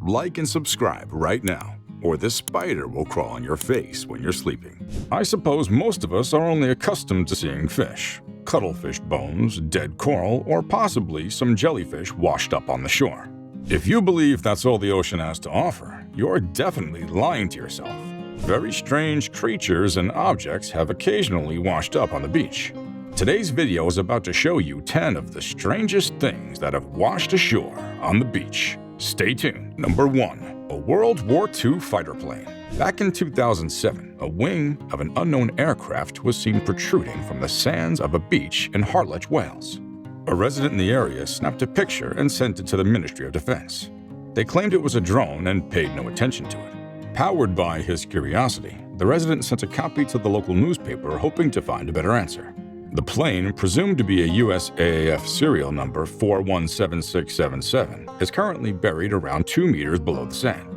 like and subscribe right now, or this spider will crawl on your face when you're sleeping. I suppose most of us are only accustomed to seeing fish, cuttlefish bones, dead coral, or possibly some jellyfish washed up on the shore. If you believe that's all the ocean has to offer, you're definitely lying to yourself. Very strange creatures and objects have occasionally washed up on the beach. Today's video is about to show you 10 of the strangest things that have washed ashore on the beach. Stay tuned. Number 1. A World War II fighter plane. Back in 2007, a wing of an unknown aircraft was seen protruding from the sands of a beach in Harlech, Wales. A resident in the area snapped a picture and sent it to the Ministry of Defense. They claimed it was a drone and paid no attention to it. Powered by his curiosity, the resident sent a copy to the local newspaper hoping to find a better answer. The plane, presumed to be a USAAF serial number 417677, is currently buried around 2 meters below the sand.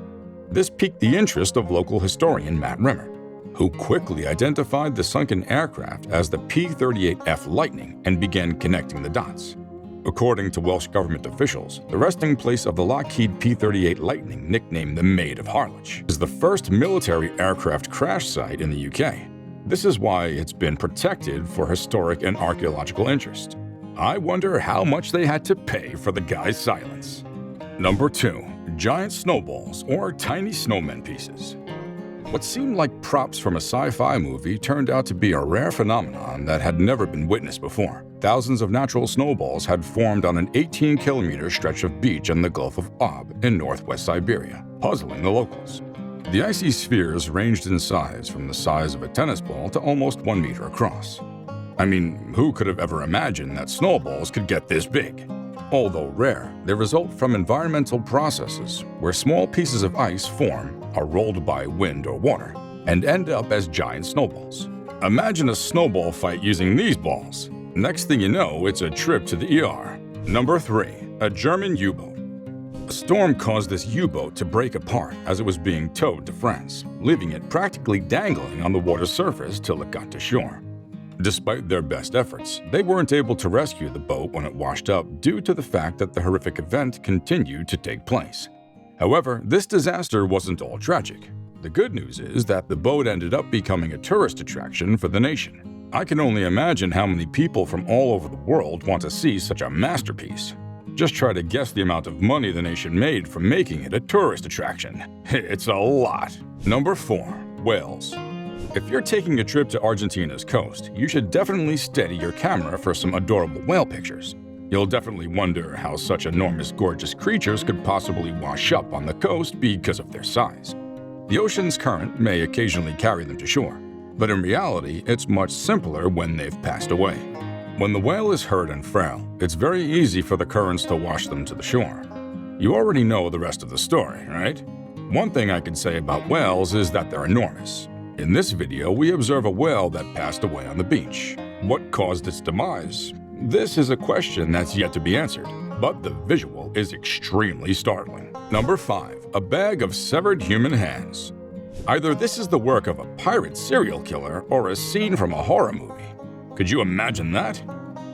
This piqued the interest of local historian Matt Rimmer, who quickly identified the sunken aircraft as the P-38F Lightning and began connecting the dots. According to Welsh government officials, the resting place of the Lockheed P-38 Lightning, nicknamed the Maid of Harlech, is the first military aircraft crash site in the UK. This is why it's been protected for historic and archaeological interest. I wonder how much they had to pay for the guy's silence. Number 2. Giant snowballs or tiny snowman pieces. What seemed like props from a sci-fi movie turned out to be a rare phenomenon that had never been witnessed before. Thousands of natural snowballs had formed on an 18-kilometer stretch of beach in the Gulf of Ob in northwest Siberia, puzzling the locals. The icy spheres ranged in size from the size of a tennis ball to almost 1 meter across. I mean, who could have ever imagined that snowballs could get this big? Although rare, they result from environmental processes where small pieces of ice form, are rolled by wind or water, and end up as giant snowballs. Imagine a snowball fight using these balls. Next thing you know, it's a trip to the ER. Number 3. A German U-boat. A storm caused this U-boat to break apart as it was being towed to France, leaving it practically dangling on the water's surface till it got to shore. Despite their best efforts, they weren't able to rescue the boat when it washed up due to the fact that the horrific event continued to take place. However, this disaster wasn't all tragic. The good news is that the boat ended up becoming a tourist attraction for the nation. I can only imagine how many people from all over the world want to see such a masterpiece. Just try to guess the amount of money the nation made from making it a tourist attraction. It's a lot. Number 4. Whales. If you're taking a trip to Argentina's coast, you should definitely steady your camera for some adorable whale pictures. You'll definitely wonder how such enormous, gorgeous creatures could possibly wash up on the coast because of their size. The ocean's current may occasionally carry them to shore, but in reality, it's much simpler when they've passed away. When the whale is hurt and frail, it's very easy for the currents to wash them to the shore. You already know the rest of the story, right? One thing I can say about whales is that they're enormous. In this video, we observe a whale that passed away on the beach. What caused its demise? This is a question that's yet to be answered, but the visual is extremely startling. Number 5. A bag of severed human hands. Either this is the work of a pirate serial killer or a scene from a horror movie. Could you imagine that?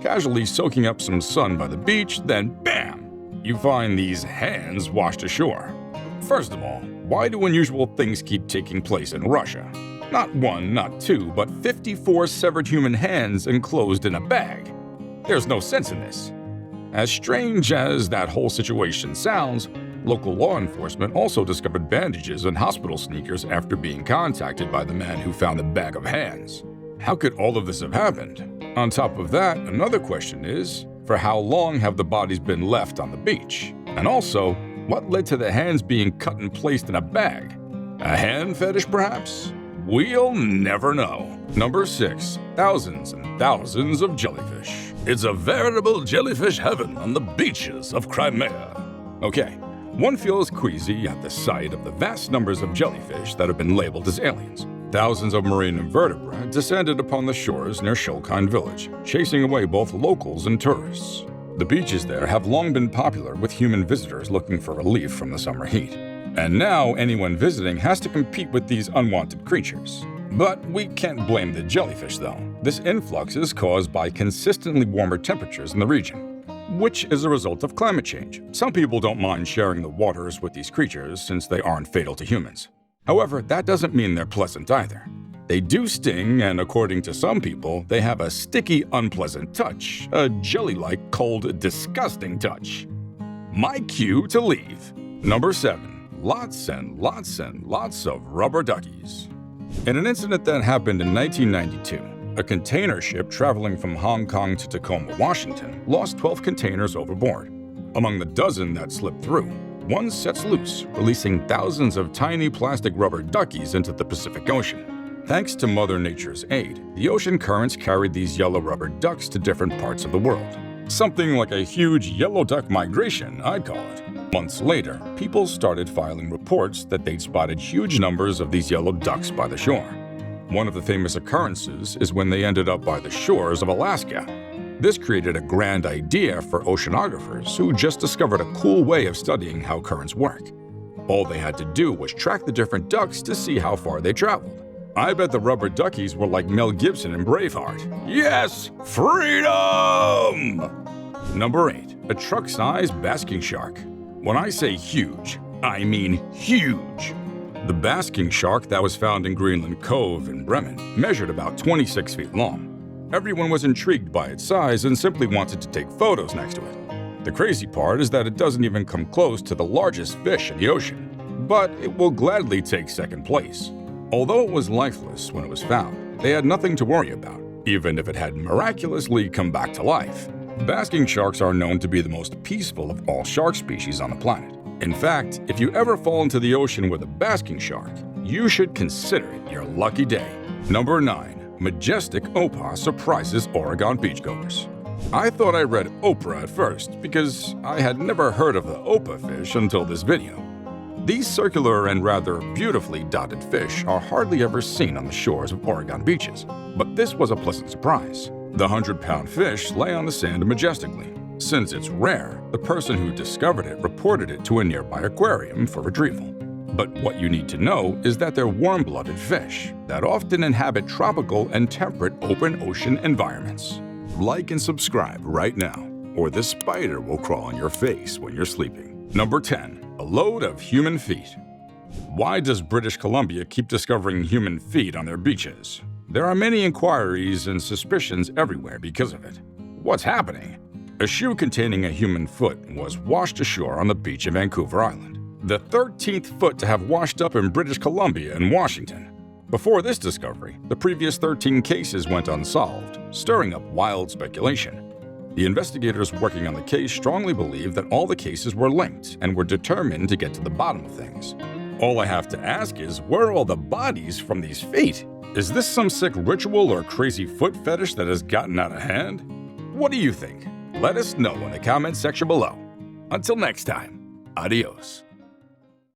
Casually soaking up some sun by the beach, then bam! You find these hands washed ashore. First of all, why do unusual things keep taking place in Russia? Not 1, not 2, but 54 severed human hands enclosed in a bag. There's no sense in this. As strange as that whole situation sounds, local law enforcement also discovered bandages and hospital sneakers after being contacted by the man who found the bag of hands. How could all of this have happened? On top of that, another question is, for how long have the bodies been left on the beach? And also, what led to the hands being cut and placed in a bag? A hand fetish, perhaps? We'll never know. Number 6. Thousands and thousands of jellyfish. It's a veritable jellyfish heaven on the beaches of Crimea. Okay, one feels queasy at the sight of the vast numbers of jellyfish that have been labeled as aliens. Thousands of marine invertebrates descended upon the shores near Shulkine village, chasing away both locals and tourists. The beaches there have long been popular with human visitors looking for relief from the summer heat. And now anyone visiting has to compete with these unwanted creatures. But we can't blame the jellyfish though. This influx is caused by consistently warmer temperatures in the region. which is a result of climate change. Some people don't mind sharing the waters with these creatures since they aren't fatal to humans. However, that doesn't mean they're pleasant either. They do sting, and according to some people, they have a sticky, unpleasant touch, a jelly-like, cold, disgusting touch. My cue to leave. Number 7. Lots and lots and lots of rubber duckies. In an incident that happened in 1992, a container ship traveling from Hong Kong to Tacoma, Washington, lost 12 containers overboard. Among the dozen that slipped through, one sets loose, releasing thousands of tiny plastic rubber duckies into the Pacific Ocean. Thanks to Mother Nature's aid, the ocean currents carried these yellow rubber ducks to different parts of the world. Something like a huge yellow duck migration, I'd call it. Months later, people started filing reports that they'd spotted huge numbers of these yellow ducks by the shore. One of the famous occurrences is when they ended up by the shores of Alaska. This created a grand idea for oceanographers who just discovered a cool way of studying how currents work. All they had to do was track the different ducks to see how far they traveled. I bet the rubber duckies were like Mel Gibson in Braveheart. Yes, freedom! Number 8. A truck-sized basking shark. When I say huge, I mean huge. The basking shark that was found in Greenland Cove in Bremen measured about 26 feet long. Everyone was intrigued by its size and simply wanted to take photos next to it. The crazy part is that it doesn't even come close to the largest fish in the ocean, but it will gladly take second place. Although it was lifeless when it was found, they had nothing to worry about, even if it had miraculously come back to life. Basking sharks are known to be the most peaceful of all shark species on the planet. In fact, if you ever fall into the ocean with a basking shark, you should consider it your lucky day. Number 9. Majestic Opah surprises Oregon beachgoers. I thought I read Oprah at first because I had never heard of the Opah fish until this video. These circular and rather beautifully dotted fish are hardly ever seen on the shores of Oregon beaches, but this was a pleasant surprise. The 100-pound fish lay on the sand majestically. Since it's rare, the person who discovered it reported it to a nearby aquarium for retrieval. But what you need to know is that they're warm-blooded fish that often inhabit tropical and temperate open ocean environments. Like and subscribe right now, or this spider will crawl on your face when you're sleeping. Number 10. A load of human feet. Why does British Columbia keep discovering human feet on their beaches? There are many inquiries and suspicions everywhere because of it. What's happening? A shoe containing a human foot was washed ashore on the beach of Vancouver Island, the 13th foot to have washed up in British Columbia and Washington. Before this discovery, the previous 13 cases went unsolved, stirring up wild speculation. The investigators working on the case strongly believe that all the cases were linked and were determined to get to the bottom of things. All I have to ask is, where are all the bodies from these feet? Is this some sick ritual or crazy foot fetish that has gotten out of hand? What do you think? Let us know in the comments section below. Until next time, adios.